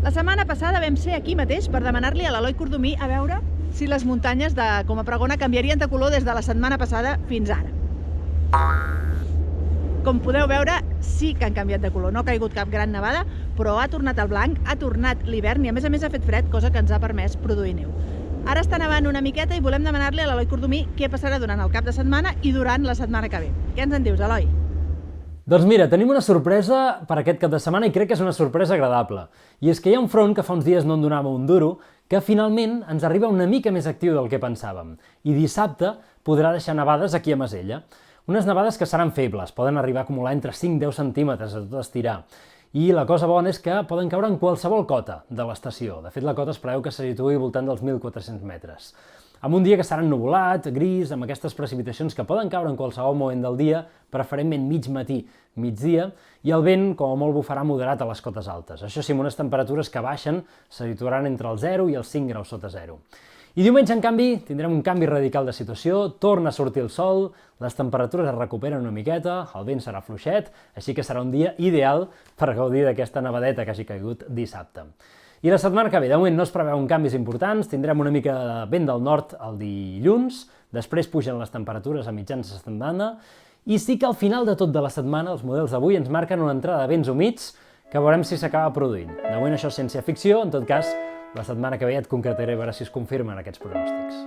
La setmana passada vam ser aquí mateix per demanar-li a l'Eloi Cordomí a veure si les muntanyes de Coma Pregona canviarien de color des de la setmana passada fins ara. Com podeu veure, sí que han canviat de color. No ha caigut cap gran nevada, però ha tornat el blanc, ha tornat l'hivern i a més ha fet fred, cosa que ens ha permès produir neu. Ara està nevant una miqueta i volem demanar-li a l'Eloi Cordomí què passarà durant el cap de setmana i durant la setmana que ve. Què ens en dius, Eloi? Doncs mira, tenim una sorpresa per aquest cap de setmana i crec que és una sorpresa agradable. I és que hi ha un front que fa uns dies no en donava un duro, que finalment ens arriba una mica més actiu del que pensàvem. I dissabte podrà deixar nevades aquí a Masella. Unes nevades que seran febles, poden arribar a acumular entre 5 i 10 centímetres a tot estirar. I la cosa bona és que poden caure en qualsevol cota de l'estació. De fet, la cota es preveu que se situï voltant dels 1.400 metres. Amb un dia que serà ennuvolat, gris, amb aquestes precipitacions que poden caure en qualsevol moment del dia, preferentment mig matí, migdia, i el vent, com a molt, bufarà moderat a les cotes altes. Això sí, amb unes temperatures que baixen, se situaran entre el 0 i els 5 graus sota 0. I diumenge, en canvi, tindrem un canvi radical de situació, torna a sortir el sol, les temperatures es recuperen una miqueta, el vent serà fluixet, així que serà un dia ideal per gaudir d'aquesta nevadeta que hagi caigut dissabte. I la setmana que ve, de moment no es preveuen canvis importants, tindrem una mica de vent del nord el dilluns, després pugen les temperatures a mitjans de setmana, i sí que al final de tot de la setmana els models d'avui ens marquen una entrada de vents humits que veurem si s'acaba produint. De moment això és ciència-ficció, en tot cas, la setmana que ve et concretaré a veure si es confirmen aquests pronòstics.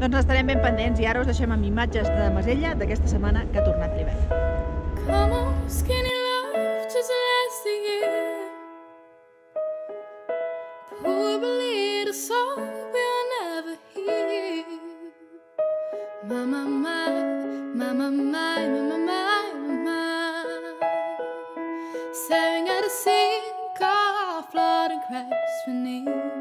Doncs estarem ben pendents i ara us deixem amb imatges de Masella d'aquesta setmana que ha tornat l'hivern. Come on, skinny love, just last a year. Poor little soul we'll never hear. My, my, my, my, my, my, my, my, my, my. Staring at a sea, car floating cracks beneath.